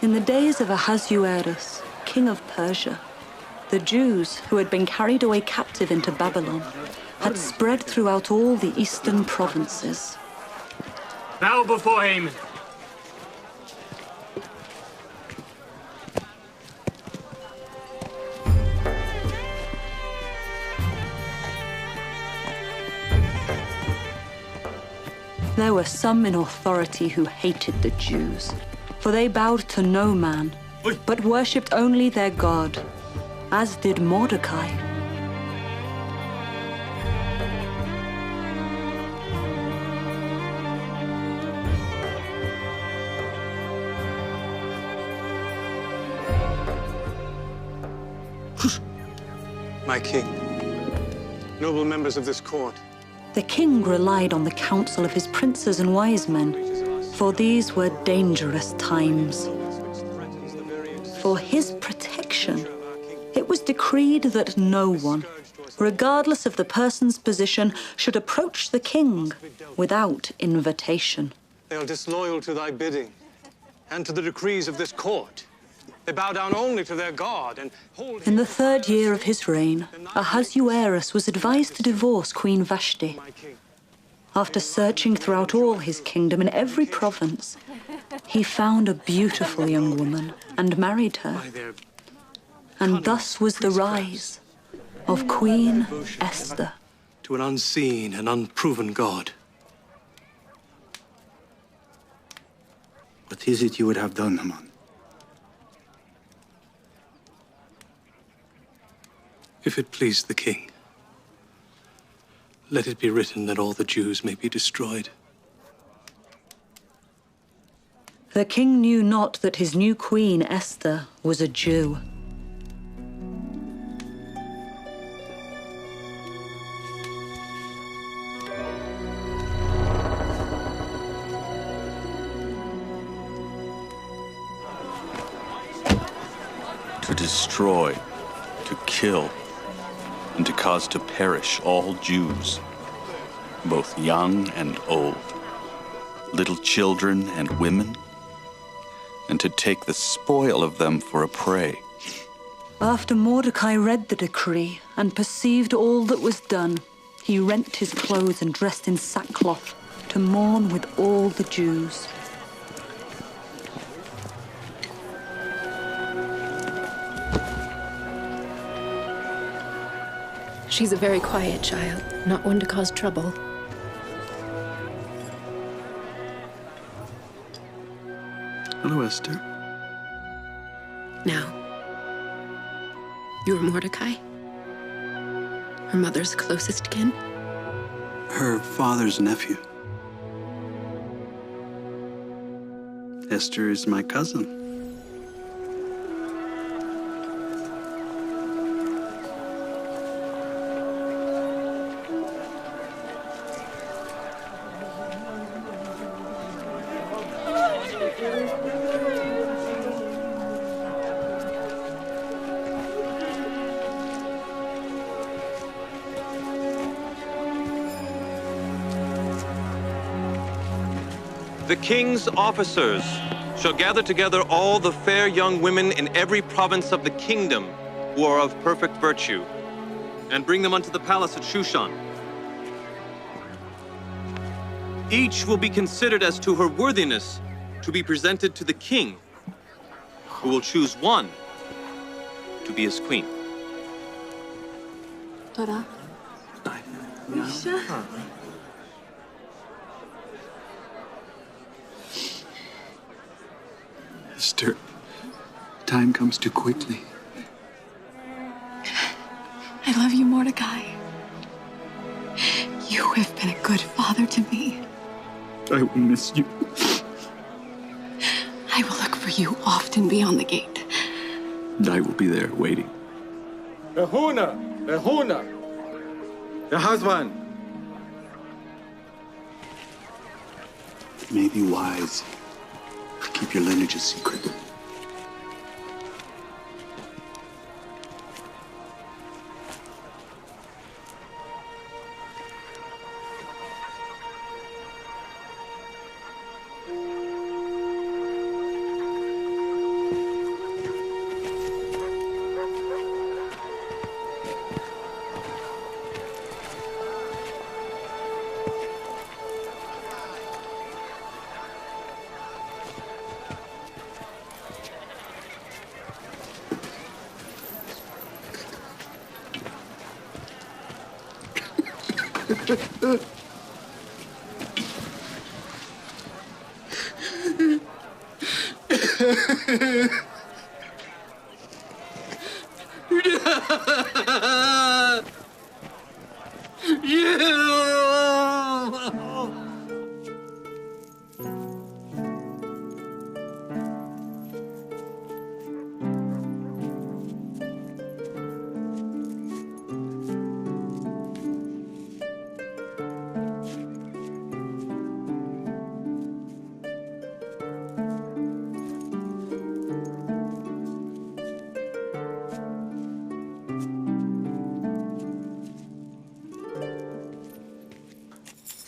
In the days of Ahasuerus, king of Persia, the Jews, who had been carried away captive into Babylon, had spread throughout all the eastern provinces. Bow before Haman. There were some in authority who hated the Jews, for they bowed to no man, but worshipped only their God, as did Mordecai. My king, noble members of this court. The king relied on the counsel of his princes and wise men, for these were dangerous times. For his protection, it was decreed that no one, regardless of the person's position, should approach the king without invitation. They are disloyal to thy bidding and to the decrees of this court. They bow down only to their God and hold... In the 3rd year of his reign, Ahasuerus was advised to divorce Queen Vashti. After searching throughout all his kingdom in every province, he found a beautiful young woman and married her. And thus was the rise of Queen Esther. To an unseen and unproven God. What is it you would have done, Haman? If it please the king, let it be written that all the Jews may be destroyed. The king knew not that his new queen, Esther, was a Jew. To destroy, to kill, and to cause to perish all Jews, both young and old, little children and women, and to take the spoil of them for a prey. After Mordecai read the decree and perceived all that was done, he rent his clothes and dressed in sackcloth to mourn with all the Jews. She's a very quiet child, not one to cause trouble. Hello, Esther. Now, you're Mordecai? Her mother's closest kin? Her father's nephew. Esther is my cousin. The king's officers shall gather together all the fair young women in every province of the kingdom who are of perfect virtue, and bring them unto the palace at Shushan. Each will be considered as to her worthiness to be presented to the king, who will choose one to be his queen. Tora. Esther, time comes too quickly. I love you, Mordecai. You have been a good father to me. I will miss you. I will look for you often beyond the gate. And I will be there waiting. Ehuna! Your husband! It may be wise to keep your lineage a secret.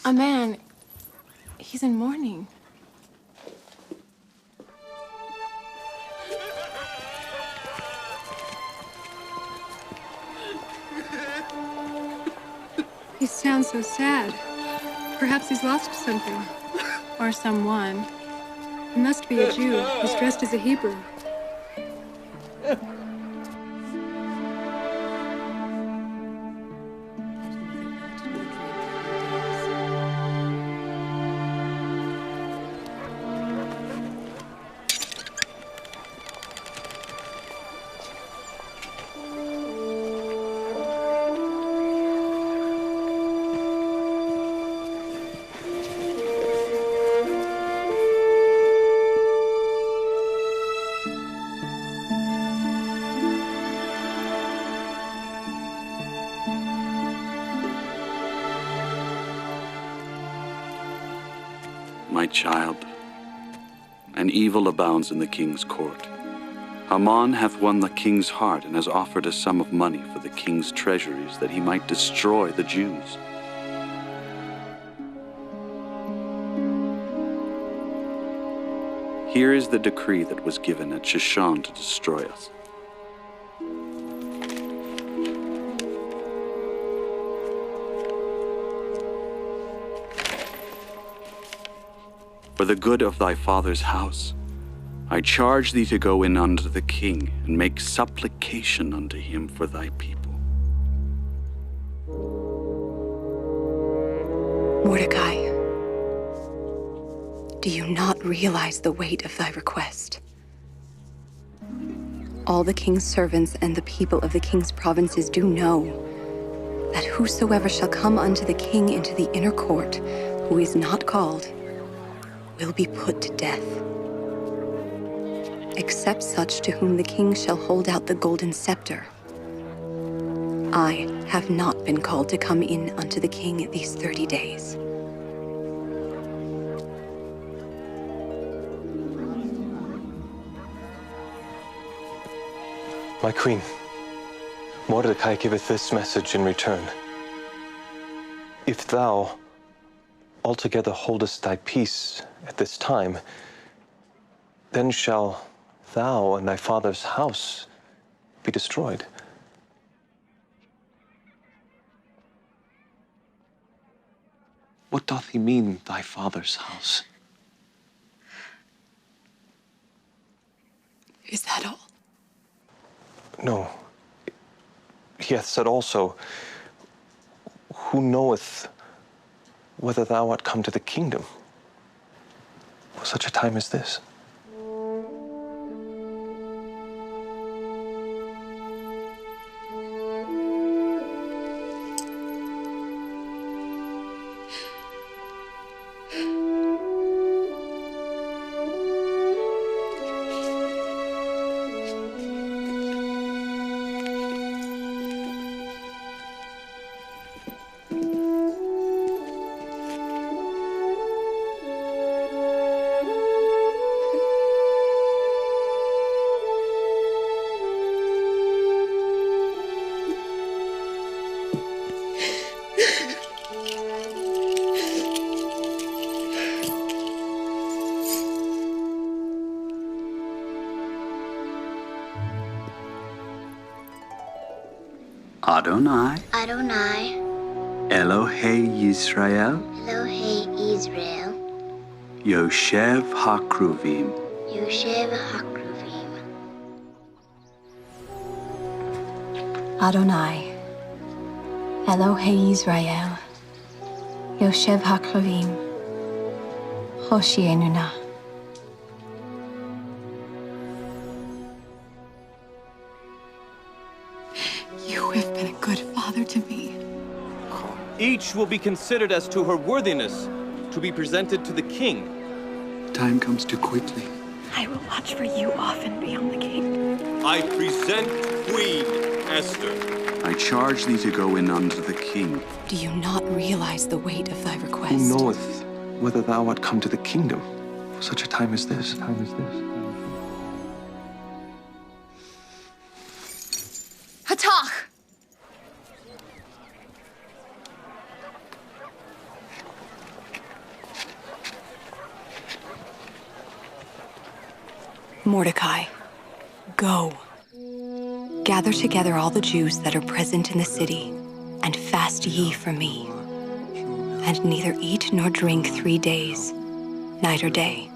A man. He's in mourning. He sounds so sad. Perhaps he's lost something. Or someone. He must be a Jew who's dressed as a Hebrew. My child, an evil abounds in the king's court. Haman hath won the king's heart and has offered a sum of money for the king's treasuries that he might destroy the Jews. Here is the decree that was given at Shushan to destroy us. For the good of thy father's house, I charge thee to go in unto the king and make supplication unto him for thy people. Mordecai, do you not realize the weight of thy request? All the king's servants and the people of the king's provinces do know that whosoever shall come unto the king into the inner court, who is not called, will be put to death, except such to whom the king shall hold out the golden scepter. I have not been called to come in unto the king these 30 days. My queen, Mordecai giveth this message in return. If thou altogether holdest thy peace at this time, then shall thou and thy father's house be destroyed. What doth he mean, thy father's house? Is that all? No. He hath said also, who knoweth whether thou art come to the kingdom for such a time as this? Adonai, Adonai, Elohei Yisrael, Elohei Israel, Yoshev HaKruvim, Yoshev HaKruvim. Adonai, Elohei Israel, Yoshev Hakravim, Hoshienuna. You have been a good father to me. Each will be considered as to her worthiness to be presented to the king. Time comes too quickly. I will watch for you often beyond the gate. I present Queen Esther. I charge thee to go in unto the king. Do you not realize the weight of thy request? Who knoweth whether thou art come to the kingdom for such a time as this? Hatach! Mordecai, go. Gather together all the Jews that are present in the city, and fast ye for me. And neither eat nor drink 3 days, night or day.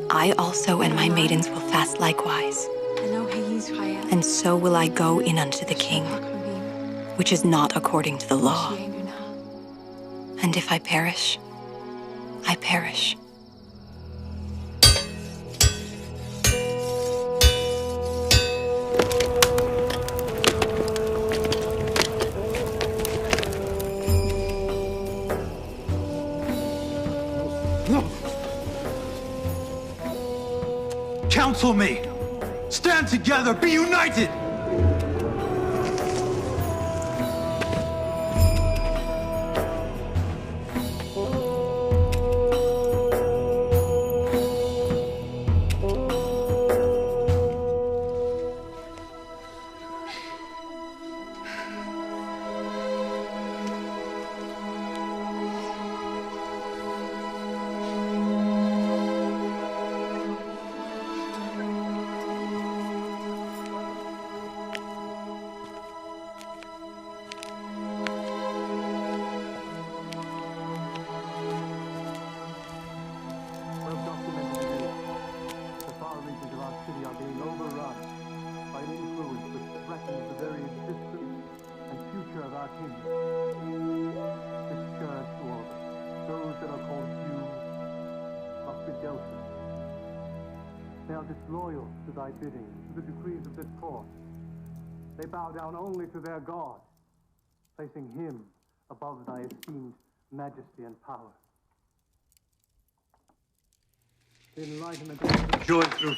I also and my maidens will fast likewise. And so will I go in unto the king, which is not according to the law. And if I perish, I perish. Counsel me! Stand together! Be united! They are disloyal to thy bidding, to the decrees of this court. They bow down only to their God, placing him above thy esteemed majesty and power. The enlightenment of joy through